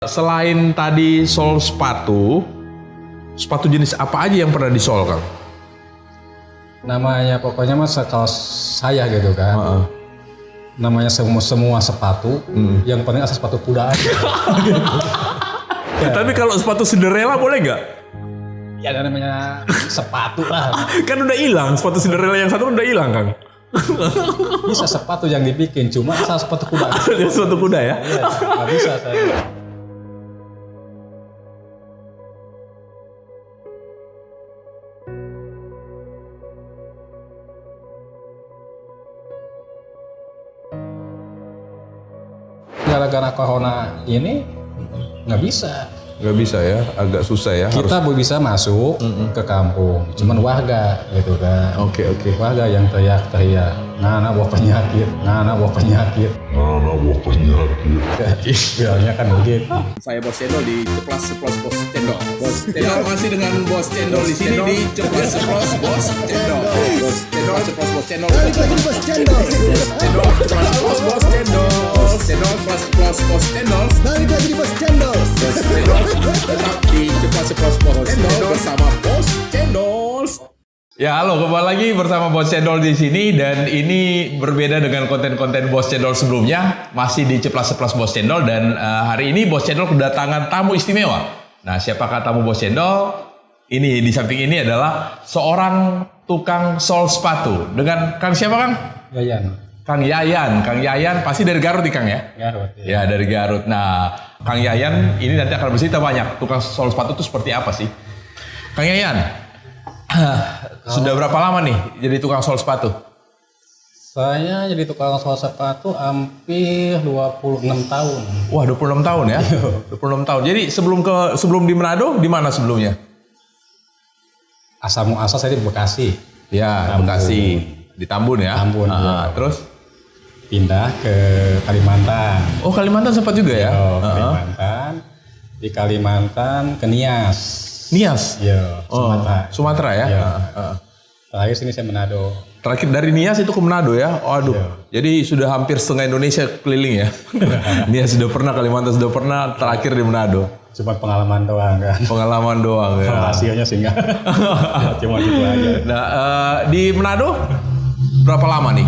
Selain tadi sol sepatu, sepatu jenis apa aja yang pernah disol, Kang? Namanya pokoknya mas kalau saya gitu kan, namanya semua sepatu, yang penting asal sepatu kuda aja. Tapi kalau sepatu Cinderella boleh nggak? Ya ada namanya sepatu lah. Kan udah hilang, sepatu Cinderella yang satu udah hilang, Kang. Bisa sepatu yang dibikin, cuma asal sepatu kuda. Sepatu kuda ya? Iya, nggak bisa saya. Gara-gara corona ini nggak bisa. Nggak bisa ya, agak susah ya. Kita bisa masuk ke kampung, cuman warga gitu kan. Oke. Warga yang teriak-teriak, nah bawa penyakit, nah bawa penyakit. Bilangnya kan begitu. Saya Bos Cendol di Ceplas Ceplos Bos Cendol. Bos Cendol masih dengan Bos Cendol di sini di Ceplas Ceplos Bos Cendol. Bos Cendol Ceplos Bos Cendol. Bos Cendol Ceplas Ceplos Bos Cendol. Cendol Ceplas Ceplos Bos Cendol. Balik lagi di Bos Cendol. Bos Cendol tetap di Ceplas Ceplos Bos Cendol bersama Bos Cendol. Ya, halo, kembali lagi bersama Bos Cendol di sini, dan ini berbeda dengan konten-konten Bos Cendol sebelumnya, masih di Ceplas-Ceplos Bos Cendol, dan hari ini Bos Cendol kedatangan tamu istimewa. Nah, siapakah tamu Bos Cendol? Ini di samping ini adalah seorang tukang sol sepatu dengan Kang siapa, Kang? Yayan. Kang Yayan pasti dari Garut nih, Kang ya? Garut. Ya, dari Garut. Nah, Kang Yayan ini nanti akan bercerita banyak tukang sol sepatu itu seperti apa sih? Kang Yayan, sudah berapa lama nih jadi tukang sol sepatu? Saya jadi tukang sol sepatu hampir 26 tahun. Wah, 26 tahun ya? 26 tahun. Jadi sebelum di Manado, di mana sebelumnya? Asal muasal saya di Bekasi. Ya, Tambun. Bekasi. Di Tambun ya? Tambun, ya. Terus? Pindah ke Kalimantan. Oh, Kalimantan sempat juga ya? Kalimantan. Di Kalimantan ke Nias. Nias? Iya, Sumatera. Sumatera ya? Iya. Terakhir sini saya Manado. Terakhir dari Nias itu ke Manado ya? Waduh, jadi sudah hampir setengah Indonesia keliling ya? Nias sudah pernah, Kalimantan sudah pernah, terakhir di Manado. Cuma pengalaman doang kan. Pengalaman doang ya? Hasilnya sih enggak. Cuma gitu aja. Nah, di Manado berapa lama nih?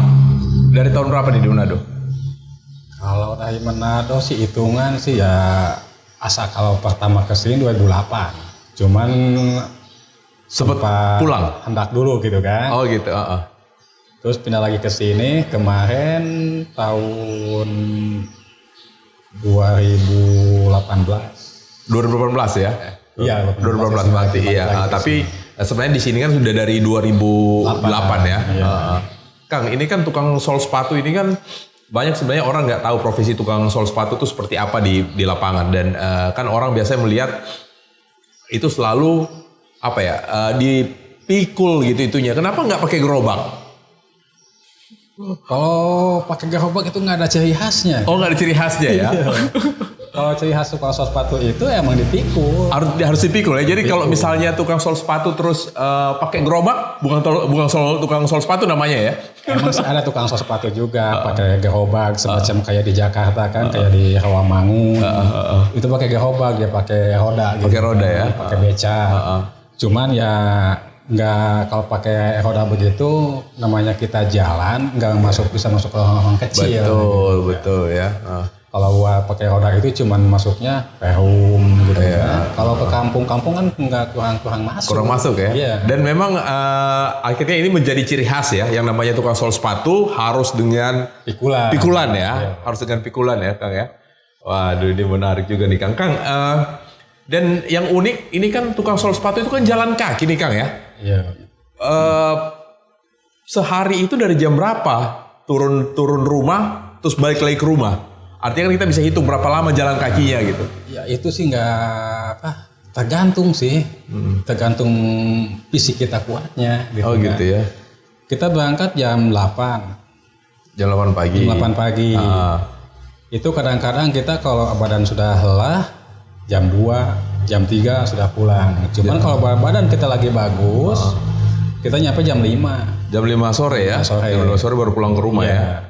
Dari tahun berapa nih di Manado? Kalau dari Manado sih hitungan sih ya asal kalau pertama kesini 2008. Cuman Sempet pulang? hendak dulu gitu kan. Oh gitu. Terus pindah lagi ke sini kemarin tahun 2018. 2018 ya? Iya, 2018 berarti. Iya. Tapi sebenarnya di sini kan sudah dari 2008 ya. Iya. Kang, ini kan tukang sol sepatu ini kan banyak sebenarnya orang nggak tahu profesi tukang sol sepatu itu seperti apa di lapangan, dan kan orang biasanya melihat itu selalu apa ya, dipikul gitu itunya. Kenapa nggak pakai gerobak? Kalau pakai gerobak itu nggak ada ciri khasnya. Oh, nggak ada ciri khasnya ya? Kalau ciri khas tukang sol sepatu itu emang dipikul. Harus dipikul ya. Jadi kalau misalnya tukang sol sepatu terus pakai gerobak, bukan tukang sol sepatu namanya ya? Emang ada tukang sol sepatu juga pakai gerobak semacam kayak di Jakarta kan, kayak di Rawamangun. Itu pakai gerobak, dia pakai roda gitu. Pakai roda ya? Pakai beca. Cuman ya nggak, kalau pakai roda begitu namanya kita jalan nggak bisa masuk ke orang kecil. Betul ya. Kalau buat pakai roda itu cuman masuknya perum gitu ya. Kalau ke kampung-kampung kan nggak kurang masuk. Kurang masuk ya. Iya. Dan memang akhirnya ini menjadi ciri khas ya, yang namanya tukang sol sepatu harus dengan pikulan ya. Iya. Harus dengan pikulan ya, Kang ya. Waduh, ini menarik juga nih, Kang. Dan yang unik ini kan tukang sol sepatu itu kan jalan kaki nih, Kang ya. Iya. Sehari itu dari jam berapa turun rumah terus balik lagi ke rumah? Artinya kan kita bisa hitung berapa lama jalan kakinya gitu. Ya itu sih nggak tergantung sih, tergantung fisik kita kuatnya. Gitu Oh kan. gitu ya. Kita berangkat jam 8. Jam 8 pagi. Jam 8 pagi. Itu kadang-kadang kita kalau badan sudah lelah, jam 2, jam 3 sudah pulang. Cuman kalau badan kita lagi bagus, kita nyampe jam 5. Jam 5 sore ya? Jam 5 sore. Jam 5 sore baru pulang ke rumah ya?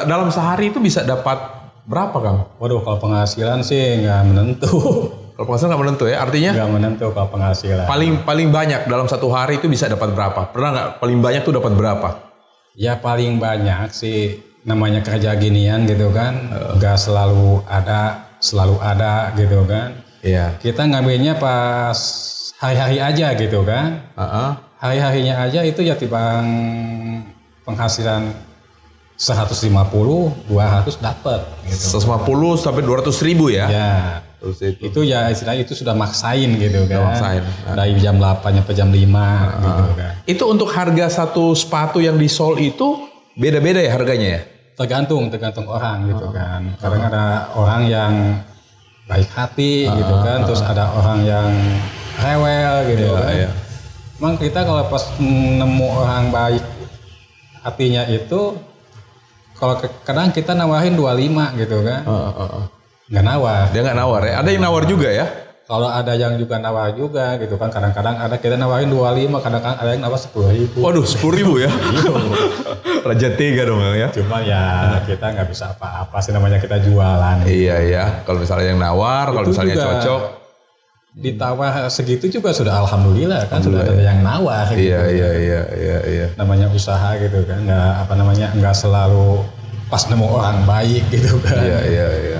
Dalam sehari itu bisa dapat Berapa Kang? Waduh, kalau penghasilan sih nggak menentu. Kalau penghasilan nggak menentu ya, artinya Nggak menentu kalau penghasilan. paling banyak dalam satu hari itu bisa dapat berapa? Pernah nggak paling banyak tuh dapat berapa? Ya paling banyak sih namanya kerja ginian gitu kan, nggak selalu ada gitu kan. Iya. Kita ngambilnya pas hari-hari aja gitu kan. Hari-harinya aja itu ya timbang penghasilan 150, 200 dapat gitu. 150 sampai 200 ribu ya? Ya. Terus Itu ya istilahnya itu sudah maksain gitu kan. maksain. Dari jam 8 sampai jam 5 gitu kan. Itu untuk harga satu sepatu yang di Sol itu beda-beda ya harganya ya? Tergantung orang gitu kan. Kadang ada orang yang baik hati gitu kan, terus ada orang yang rewel gitu kan. Iya. Emang kita kalau pas nemu orang baik hatinya itu, kalau kadang kita nawarin 25 gitu kan, nggak nawar. Dia nggak nawar ya? Ada yang nawar juga ya? Kalau ada yang juga nawar juga gitu kan, kadang-kadang ada kita nawarin 25, kadang-kadang ada yang nawar 10.000. Waduh, 10.000 ya? Raja Tiga dong ya? Cuma ya kita nggak bisa apa-apa sih, namanya kita jualan. Iya ya, kalau misalnya yang nawar, kalau Itu misalnya juga cocok. Ditawar segitu juga sudah alhamdulillah kan, sudah ada yang nawar gitu. Iya. Namanya usaha gitu kan, nggak selalu pas nemu orang baik gitu kan. Iya.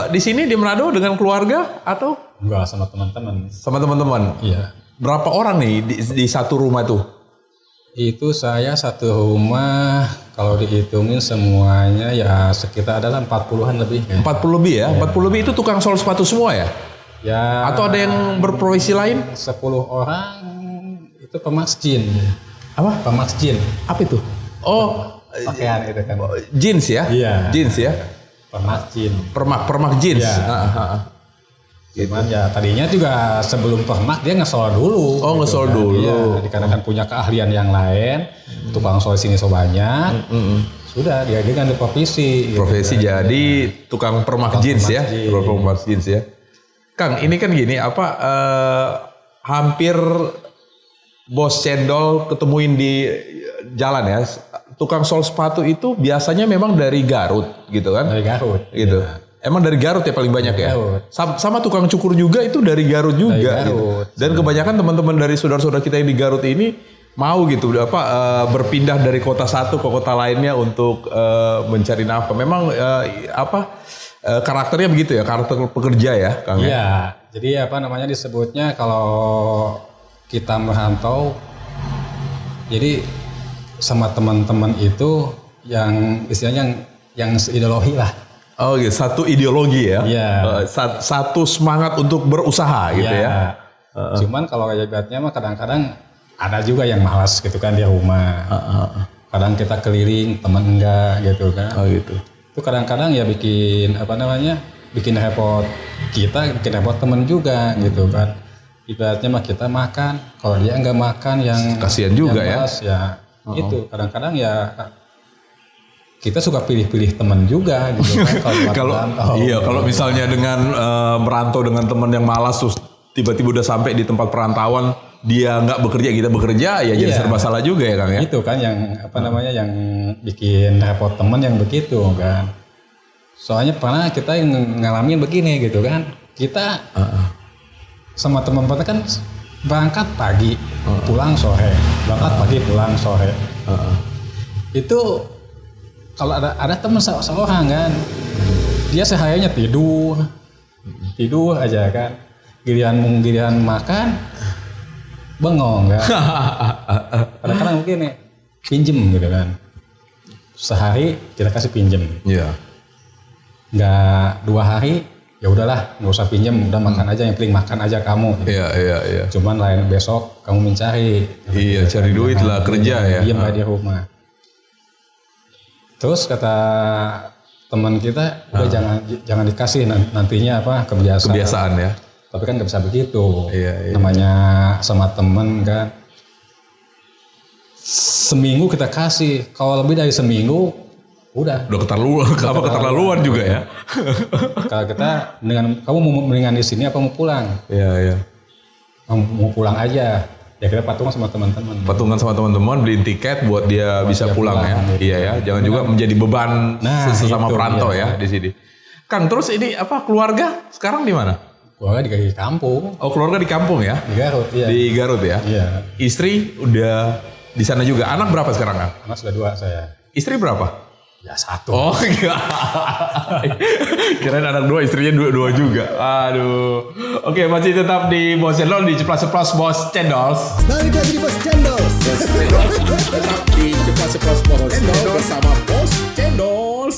Di sini di Manado dengan keluarga atau Enggak, sama teman-teman. sama teman-teman? Iya. Berapa orang nih di satu rumah tuh? Itu saya satu rumah kalau dihitungin semuanya ya sekitar adalah 40-an lebih. 40 lebih ya? 40 lebih itu tukang sol sepatu semua ya? Ya. Atau ada yang berprofesi lain? 10 orang itu pemas jin. Apa? Pemas jin. Apa itu? Oh, Pakaian itu kan. jeans ya? Iya. Jeans ya? Pemas jin. Permak jeans. Iya. Cuman ya tadinya juga sebelum permak dia ngesol dulu. Oh, ngesol kan. dulu. Iya, dikarenakan punya keahlian yang lain, tukang sol sini so banyak. Sudah dia ganti profesi. Profesi gitu, jadi tukang permak Tukang jeans permak ya? jeans. Tukang permak jeans ya. Kang, ini kan gini, hampir bos cendol ketemuin di jalan ya. Tukang sol sepatu itu biasanya memang dari Garut gitu kan? Dari Garut. Gitu. Iya. Emang dari Garut ya paling banyak ya? Garut. Sama tukang cukur juga itu dari Garut juga. Dari gitu. Garut. Dan kebanyakan teman-teman dari saudara-saudara kita yang di Garut ini mau gitu berpindah dari kota satu ke kota lainnya untuk mencari nafkah. Memang karakternya begitu ya, karakter pekerja ya, Kang. Iya. Jadi disebutnya kalau kita merantau, jadi sama teman-teman itu yang istilahnya yang seideologi lah. Oh gitu, satu ideologi ya. Iya. Satu semangat untuk berusaha gitu ya. Cuman kalau ibaratnya mah kadang-kadang ada juga yang malas gitu kan di rumah. Kadang kita keliling, teman enggak gitu kan. Oh gitu. Itu kadang-kadang ya bikin bikin repot kita, bikin repot temen juga gitu kan. Ibaratnya mah kita makan, kalau dia enggak makan yang Kasihan juga yang malas, ya. Itu kadang-kadang ya kita suka pilih-pilih teman juga gitu kan. Kalau misalnya dengan merantau dengan teman yang malas terus tiba-tiba udah sampai di tempat perantauan dia nggak bekerja, kita bekerja, ya jadi serba salah juga ya Kang ya. Itu kan yang yang bikin repot teman yang begitu kan. Soalnya pernah kita yang ngalamin begini gitu kan. Kita sama teman-teman kan berangkat pagi, pulang sore. Berangkat pagi, pulang sore. Itu kalau ada teman seorang kan, dia sehariannya tidur aja kan. Giliran makan, bengong kan. Kadang-kadang mungkin pinjem gitu kan. Sehari kita kasih pinjem. Iya. Nggak 2 hari, ya udahlah, nggak usah pinjem, udah makan aja, yang penting makan aja kamu. Iya. Cuman lain besok kamu mencari. Iya, cari duit lah, kerja ya. Diam di rumah. Terus kata teman kita, udah jangan dikasih nantinya kebiasaan ya. Tapi kan nggak bisa begitu. Iya. Namanya sama temen kan. Seminggu kita kasih, kalau lebih dari seminggu udah keterlaluan juga ya. Kalau kita kamu mau mendingan di sini apa mau pulang? Iya. Mau pulang aja. Ya kita patungan sama teman-teman. Patungan sama teman-teman, beliin tiket buat dia bisa dia pulang ya. pulang, gitu. Iya ya, jangan juga menjadi beban sesama itu, perantau iya. ya di sini. Kang, terus ini apa keluarga sekarang di mana? Keluarga di kampung. Oh, keluarga di kampung ya? Di Garut, iya. Di Garut ya? Iya. Istri udah di sana juga. Anak berapa sekarang, Kang? Anak sudah 2 saya. Istri berapa? Ya 1. Oh, enggak. Kirain anak 2, istrinya 2 juga. Aduh. Oke, masih tetap di Bos Cendol, di Ceplas-Ceplos Bos Cendol. Balik lagi di Bos Cendol. Bos Cendol tetap di Ceplas-Ceplos Bos Cendol bersama Bos Cendol.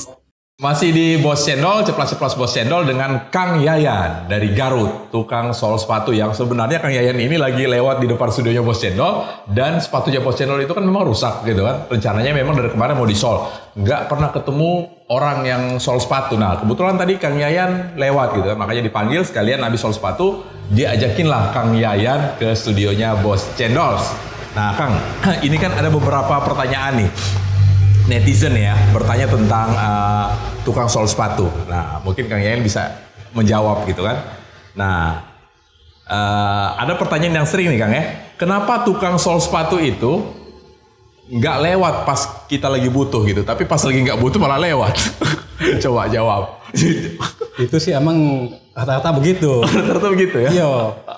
Masih di Bos Cendol, Ceplas-Ceplos Bos Cendol dengan Kang Yayan dari Garut, tukang sol sepatu yang sebenarnya Kang Yayan ini lagi lewat di depan studionya Bos Cendol dan sepatunya Bos Cendol itu kan memang rusak gitu kan. Rencananya memang dari kemarin mau disol. Nggak pernah ketemu orang yang sol sepatu. Nah, kebetulan tadi Kang Yayan lewat gitu kan. Makanya dipanggil sekalian habis sol sepatu, diajakinlah Kang Yayan ke studionya Bos Cendol. Nah, Kang, ini kan ada beberapa pertanyaan nih. Netizen ya bertanya tentang tukang sol sepatu. Nah, mungkin Kang Yayan bisa menjawab gitu kan. Nah, ada pertanyaan yang sering nih Kang ya. Kenapa tukang sol sepatu itu nggak lewat pas kita lagi butuh gitu, tapi pas lagi nggak butuh malah lewat? Coba jawab. Itu sih emang rata-rata begitu. Rata-rata begitu ya? Iya,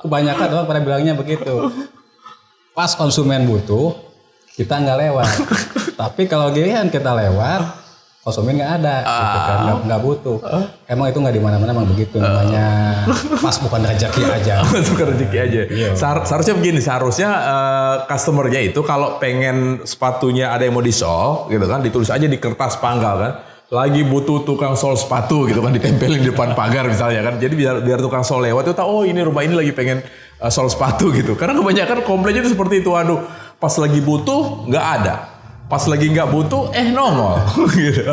kebanyakan orang pada bilangnya begitu. Pas konsumen butuh, kita nggak lewat. Tapi kalau giliran kita lewat, konsumen nggak ada, gitu kan, nggak butuh. Emang itu nggak di mana-mana, emang begitu namanya. Pas bukan rezeki aja. Bukan rezeki aja. Iya. Seharusnya begini, seharusnya customernya itu kalau pengen sepatunya ada yang mau disol, gitu kan, ditulis aja di kertas panggal kan. Lagi butuh tukang sol sepatu gitu kan, ditempelin di depan pagar misalnya kan. Jadi biar tukang sol lewat itu tahu, oh ini rumah ini lagi pengen sol sepatu gitu. Karena kebanyakan komplainnya itu seperti itu, aduh pas lagi butuh nggak ada. Pas lagi nggak butuh, nongol. Gitu.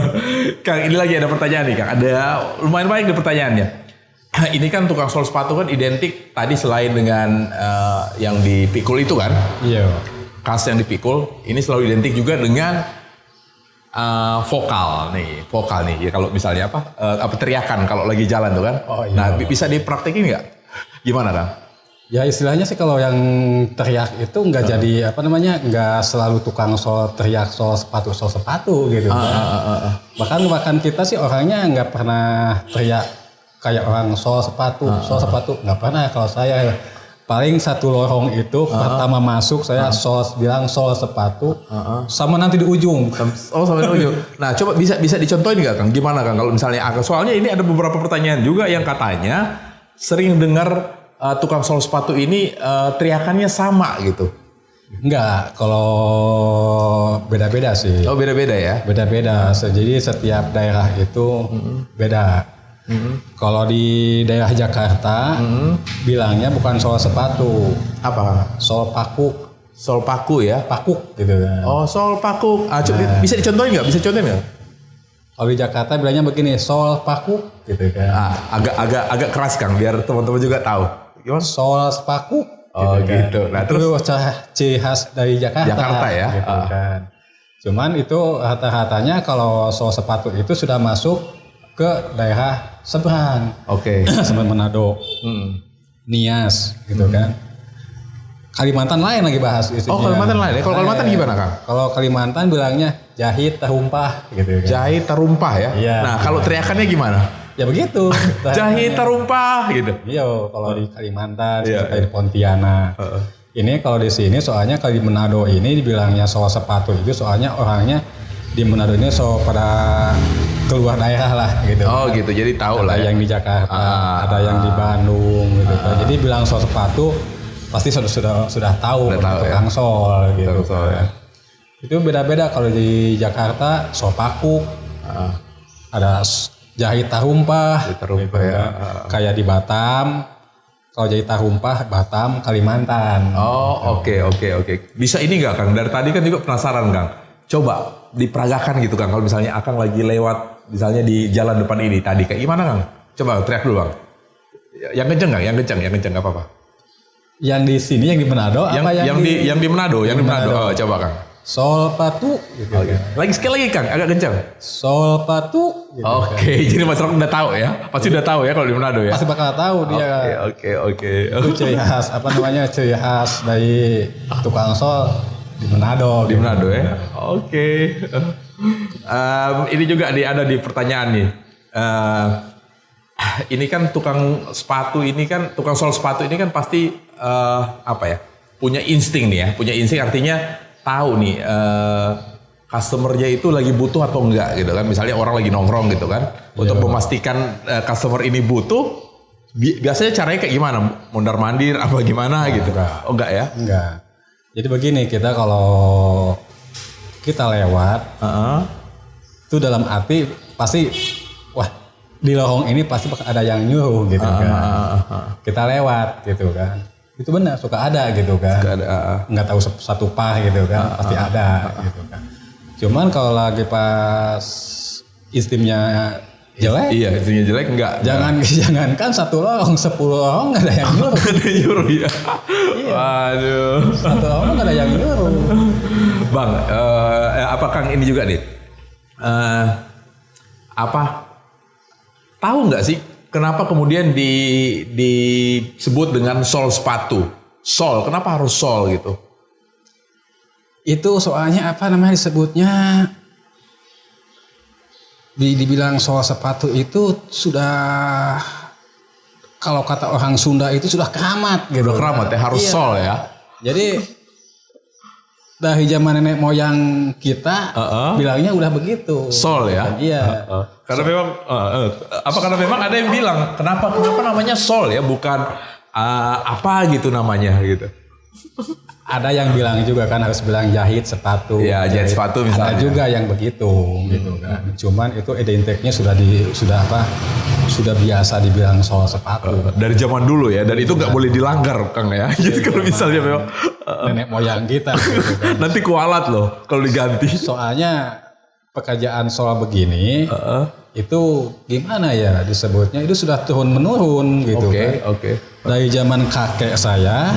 Kang, ini lagi ada pertanyaan nih Kang. Ada lumayan baik nih pertanyaannya. Ini kan tukang sol sepatu kan identik tadi selain dengan yang dipikul itu kan. Iya. Kas yang dipikul, ini selalu identik juga dengan vokal nih. Ya kalau misalnya apa teriakan kalau lagi jalan tuh kan. Oh, iya. Nah, bisa dipraktekin nggak? Gimana Kang? Ya istilahnya sih kalau yang teriak itu nggak jadi nggak selalu tukang sol teriak sol sepatu gitu. Bahkan kita sih orangnya nggak pernah teriak kayak orang sol sepatu nggak pernah. Kalau saya paling satu lorong itu pertama masuk saya bilang sol sepatu sama nanti di ujung. Oh, sampai di ujung. Nah, coba bisa dicontohin nggak Kang? Gimana Kang kalau misalnya soalnya ini ada beberapa pertanyaan juga yang katanya sering dengar tukang sol sepatu ini teriakannya sama gitu. Enggak, kalau beda-beda sih. Oh, beda-beda ya? Beda-beda. Jadi setiap daerah itu beda. Kalau di daerah Jakarta bilangnya bukan sol sepatu. Apa Kang? Sol paku. Sol paku ya? Pakuk gitu kan. Oh, sol paku. Bisa dicontohin nggak? Bisa contohin nggak? Kalau di Jakarta bilangnya begini, sol paku gitu kan. Agak keras Kang, biar teman-teman juga tahu. Gimana? Sol sepaku. Oh gitu. Nah itu terus ciri khas dari Jakarta. Jakarta ya. Gitu kan. Cuman itu rata-ratanya kalau sol sepatu itu sudah masuk ke daerah seberang. Oke. Seberang Manado, Nias gitu kan. Kalimantan lain lagi bahas isinya. Oh, Kalimantan lain ya. Kalau Kalimantan gimana Kang? Kalau Kalimantan bilangnya jahit terumpah gitu kan. Jahit terumpah ya. Iya. Nah kalau teriakannya gimana? Ya begitu. Jahit terumpah gitu. Iya, kalau di Kalimantan, Iya. di Pontianak. Ini kalau di sini soalnya kalau di Manado ini dibilangnya sol sepatu itu soalnya orangnya di Manado ini so pada keluar daerah lah gitu. Oh gitu, jadi tahu lah. Ada yang di Jakarta, ada yang di Bandung gitu. Jadi bilang sol sepatu pasti sudah tahu tukang sol gitu. Tukang sol, ya. Itu beda-beda kalau di Jakarta sol paku, ada jahit tarumpah, Tarumpah gitu, ya. Kayak di Batam, kalau jahit tarumpah Batam, Kalimantan. Oh oke. Bisa ini nggak Kang? Dari tadi kan juga penasaran Kang. Coba diperagakan gitu Kang. Kalau misalnya Akang lagi lewat, misalnya di jalan depan ini tadi, kayak gimana Kang? Coba teriak dulu Bang. Yang kenceng Kang? Yang kenceng nggak apa-apa. Yang di sini, yang di Manado, Yang di Manado. Oh, coba Kang. Sol Patu gitu kan. Lagi sekali lagi Kang, agak kencang. Sol Patu gitu kan. Jadi masyarakat udah tahu ya. Pasti udah tahu ya kalau di Manado ya. Pasti bakal tahu dia. Oke. Itu ciri khas ciri khas dari tukang sol di Manado. Di Manado ya. Oke. Ini juga ada di pertanyaan nih. Ini kan tukang sol sepatu ini kan pasti punya insting nih ya. Punya insting artinya tahu nih customernya itu lagi butuh atau enggak gitu kan. Misalnya orang lagi nongkrong gitu kan. Untuk memastikan customer ini butuh, biasanya caranya kayak gimana? Mondar-mandir apa gimana gitu? Oh enggak ya? Enggak. Jadi begini, kita kalau kita lewat, itu dalam arti pasti, wah di lorong ini pasti ada yang nyuruh gitu kan. Kita lewat gitu kan. Itu benar, suka ada gitu kan. Nggak tahu satu par gitu kan, pasti ada gitu kan. Cuman kalau lagi pas istimnya jelek, istimnya jelek enggak. Jangankan satu lorong, 10 lorong nggak ada yang nyuruh. Nggak ada yang nyuruh ya. Iya. Waduh. Satu lorong nggak ada yang nyuruh. Bang, apa Kang ini juga nih? Tahu nggak sih kenapa kemudian disebut dengan sol sepatu? Sol, kenapa harus sol gitu? Itu soalnya disebutnya dibilang sol sepatu itu sudah, kalau kata orang Sunda itu sudah keramat gitu. Sudah keramat ya, harus sol ya. Jadi dari zaman nenek moyang kita bilangnya udah begitu. Sol ya. Iya. Karena memang karena memang ada yang bilang kenapa namanya sol ya, bukan apa gitu namanya gitu. Ada yang bilang juga kan harus bilang jahit sepatu. Iya, jahit sepatu misalnya. Ada juga yang begitu gitu kan. Cuman itu identiknya sudah biasa dibilang sol sepatu. Dari zaman dulu ya, dan itu nggak boleh dilanggar Kang ya. Jadi kalau misalnya memang nenek moyang kita gitu kan. Nanti kualat loh kalau diganti. Soalnya pekerjaan sol begini itu gimana ya disebutnya, itu sudah turun menurun gitu kan. Dari zaman kakek saya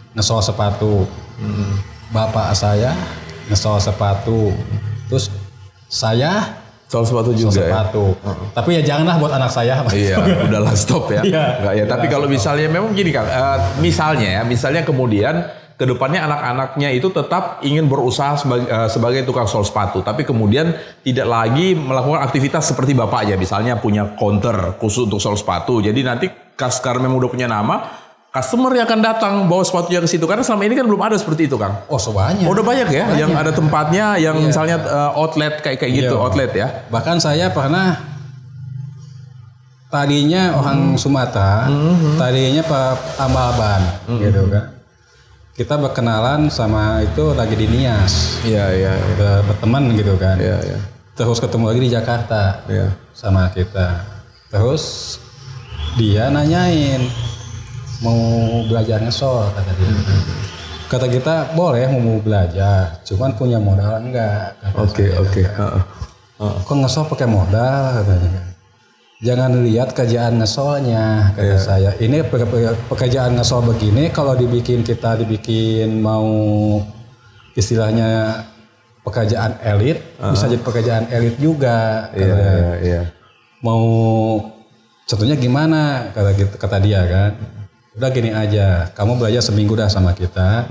ngesol sepatu, bapak saya ngesol sepatu, terus saya sol sepatu juga sepatu. ya. Tapi ya janganlah buat anak saya. Iya, udahlah stop ya. Enggak ya. Tapi kalau misalnya memang gini Kang, misalnya kemudian kedepannya anak-anaknya itu tetap ingin berusaha sebagai tukang sol sepatu, tapi kemudian tidak lagi melakukan aktivitas seperti bapaknya, misalnya punya counter khusus untuk sol sepatu. Jadi nanti karena memang udah punya nama, customer yang akan datang bawa sepatunya ke situ, karena selama ini kan belum ada seperti itu Kang. Oh sebanyak. Udah banyak ya, yang ada tempatnya, yang misalnya outlet kayak gitu, outlet ya. Bahkan saya pernah tadinya orang Sumatera, tadinya tambal ban gitu kan. Kita berkenalan sama itu lagi di Nias. Iya. Berteman gitu kan. Iya. Terus ketemu lagi di Jakarta. Iya. Sama kita. Terus dia nanyain mau belajar ngesol kata dia. Kata kita boleh mau belajar, cuman punya modal enggak? Oke. Kok ngesol pakai modal katanya. Jangan lihat kerjaan ngesolnya kata saya. Ini pekerjaan ngesol begini kalau dibikin mau istilahnya pekerjaan elit, bisa jadi pekerjaan elit juga. Iya. Mau contohnya gimana kata dia kan. Udah gini aja, kamu belajar seminggu dah sama kita.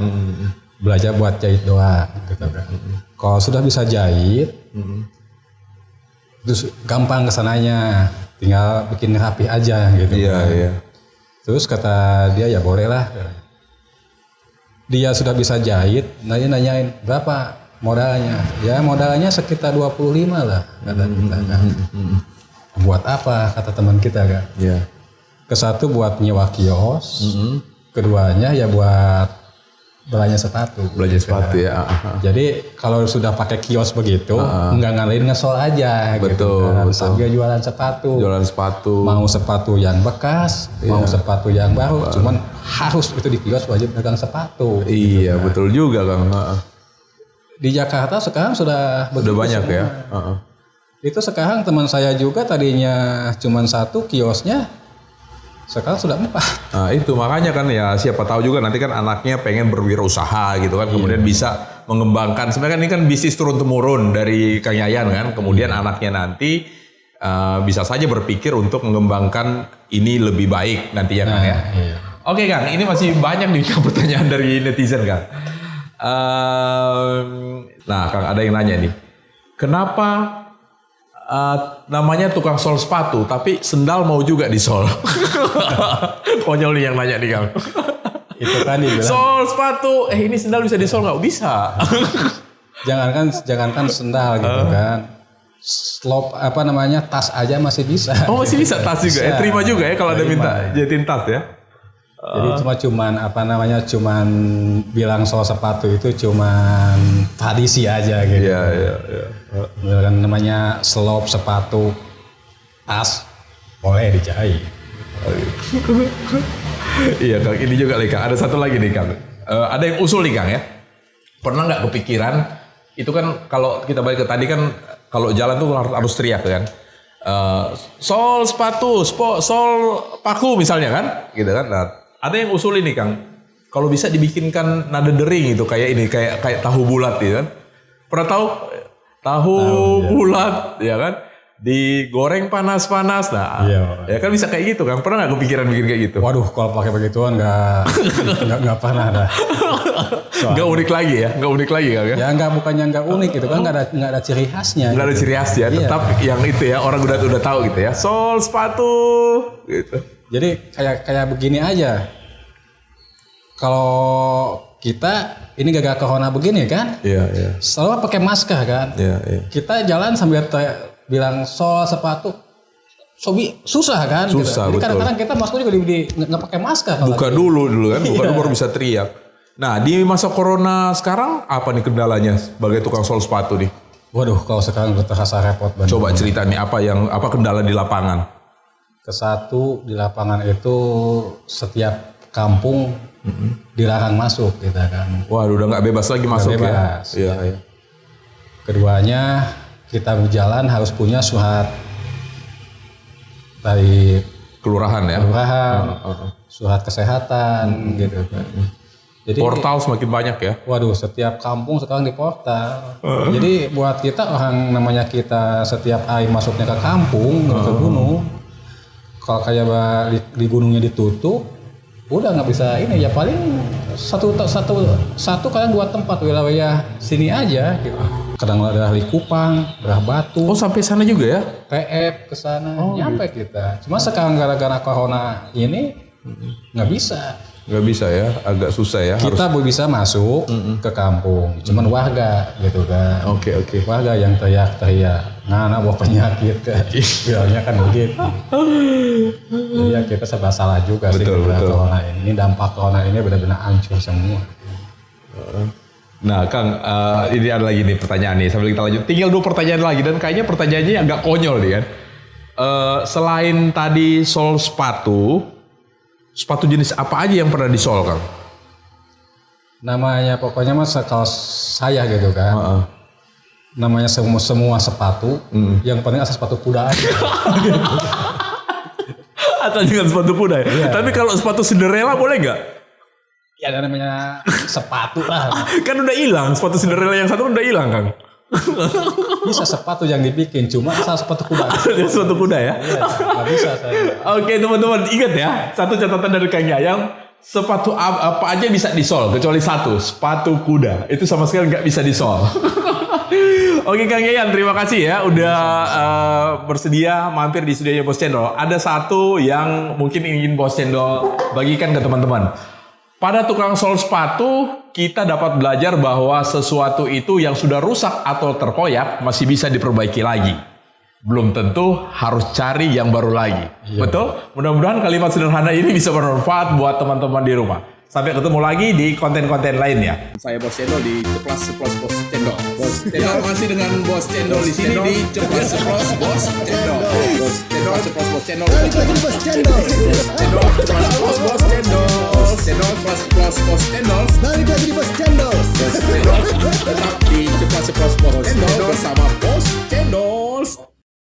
Belajar buat jahit doang gitu kan. Kalau sudah bisa jahit, terus gampang kesananya. Tinggal bikin rapi aja gitu. Iya. Terus kata dia ya boleh lah. Dia sudah bisa jahit, nanyain berapa modalnya. Ya modalnya sekitar 25 lah kata kita kan. Buat apa kata teman kita kan. Iya. Kesatu buat nyewa kios, keduanya ya buat belanja sepatu. Ya. Jadi kalau sudah pakai kios begitu, nggak ngalahin ngesol aja. Betul. Gitu kan. Sambil jualan sepatu. Mau sepatu yang bekas, mau sepatu yang baru, cuman harus itu di kios wajib pegang sepatu. Iya, gitu, betul juga Kang. Di Jakarta sekarang sudah banyak semua. Ya. Itu sekarang teman saya juga tadinya cuman satu kiosnya. Sekarang sudah 4. Nah itu makanya kan ya siapa tahu juga nanti kan anaknya pengen berwirausaha gitu kan, kemudian bisa mengembangkan. Sebenarnya ini kan bisnis turun temurun dari Kang Yayan kan. Kemudian anaknya nanti bisa saja berpikir untuk mengembangkan ini lebih baik nantinya Kang ya. Iya. Oke Kang, ini masih banyak nih pertanyaan dari netizen Kang. Nah Kang, ada yang nanya nih, kenapa namanya tukang sol sepatu tapi sendal mau juga disol? Konyol nih yang nanya nih Kang. Itu kan dibilang Sol sepatu, ini sendal bisa disol nggak? Bisa. jangankan sendal gitu kan. Slop tas aja masih bisa. Oh masih bisa tas juga ya, terima juga ya kalau ada Terima. minta jahitin tas ya. Jadi cuman bilang soal sepatu itu cuman tradisi aja gitu. Iya. Kan namanya slop sepatu tas boleh dijahit. Iya Kang, ini juga nih Kang. Ada satu lagi nih Kang. Ada yang usul nih Kang ya. Pernah nggak kepikiran? Itu kan kalau kita balik ke tadi kan kalau jalan tuh harus teriak kan. Sol sepatu, sol paku misalnya kan, gitu kan. Nah, ada yang usul ini Kang. Kalau bisa dibikinkan nada dering itu kayak ini, kayak tahu bulat gitu kan. Pernah tahu? Tahu bulat ya kan? Digoreng panas-panas. Nah, Iya. ya kan bisa kayak gitu kan. Pernah nggak kepikiran bikin kayak gitu? Waduh, kalau pakai begituan nggak pernah dah. Nggak unik lagi ya? Nggak unik lagi kan ya? Ya bukannya nggak unik gitu kan, nggak ada ciri khasnya. Nggak ada gitu. ciri khasnya, Iya. tetap yang itu ya orang udah tahu gitu ya. Sol sepatu gitu. Jadi kayak begini aja. Kalau kita ini gagal corona begini kan, Iya. selalu pakai masker kan. Iya. Kita jalan sambil bilang sol sepatu, susah kan. Susah, gitu. Jadi betul. kadang-kadang kita masker juga nggak pakai masker. kalau Buka gitu. dulu kan, buka Iya. dulu baru bisa teriak. Nah di masa corona sekarang apa nih kendalanya sebagai tukang sol sepatu nih? Waduh, kalau sekarang udah terasa repot banget. Coba cerita nih apa kendala di lapangan? Kesatu di lapangan itu setiap kampung dilarang masuk gitu kan. Waduh udah nggak bebas lagi masuk bebas. ya? Iya. Keduanya kita berjalan harus punya surat dari Kelurahan ya? kelurahan, surat kesehatan gitu kan. Jadi Portal semakin banyak ya? waduh, setiap kampung sekarang di portal. Jadi buat kita orang namanya kita setiap hari masuknya ke kampung, ke gunung. Kalau kayak di gunungnya ditutup, udah nggak bisa ini ya, paling satu kadang 2 tempat wilayah sini aja gitu. Kadang ada Likupang, daerah Batu, Oh sampai sana juga ya? PF ke sana, nyampe kita. Cuma sekarang gara-gara corona ini nggak bisa. Nggak bisa ya, agak susah ya. Kita bisa masuk ke kampung, cuman warga gitu kan. Oke. Warga yang teriak-teriak, anak bawa penyakit kan. Bilangnya kan begitu. Jadi ya kita serba salah juga sih Betul. corona ini. Ini dampak corona ini benar-benar hancur semua. Nah Kang, ini ada lagi nih pertanyaan nih sambil kita lanjut. Tinggal 2 pertanyaan lagi dan kayaknya pertanyaannya agak konyol nih kan. Selain tadi sol sepatu jenis apa aja yang pernah disol Kang? Namanya pokoknya mas kalau saya gitu kan. Namanya semua sepatu, yang paling asal sepatu kuda aja. Atau dengan sepatu kuda ya? Iya. Tapi kalau sepatu Cinderella boleh nggak? Ya ada namanya sepatu lah. Kan udah hilang, sepatu Cinderella yang satu udah hilang Kang. Bisa sepatu yang dibikin, cuma asal sepatu kuda. Sepatu kuda ya? Iya, nggak bisa saya. Oke teman-teman, ingat ya, satu catatan dari Kang Yayang, sepatu apa aja bisa disol, kecuali satu, sepatu kuda. Itu sama sekali nggak bisa disol. Oke Kang Yayan, terima kasih ya udah bersedia mampir di studionya Bos Cendol. Ada satu yang mungkin ingin Bos Cendol bagikan ke teman-teman. Pada tukang sol sepatu, kita dapat belajar bahwa sesuatu itu yang sudah rusak atau terkoyak masih bisa diperbaiki lagi. Belum tentu harus cari yang baru lagi. Iya. Betul? Mudah-mudahan kalimat sederhana ini bisa bermanfaat buat teman-teman di rumah. Sampai ketemu lagi di konten-konten lainnya. Saya Bos Cendol di Ceplas Ceplos Bos Cendol. Cendol masih dengan Bos Cendol di sini di Ceplas Ceplos Bos Cendol. Cendol Ceplos Bos Cendol. Cendol Ceplas Ceplos Bos Cendol. Cendol Ceplas Ceplos Bos Cendol. Balik lagi di Bos Cendol. Cendol tetap di Ceplas Ceplos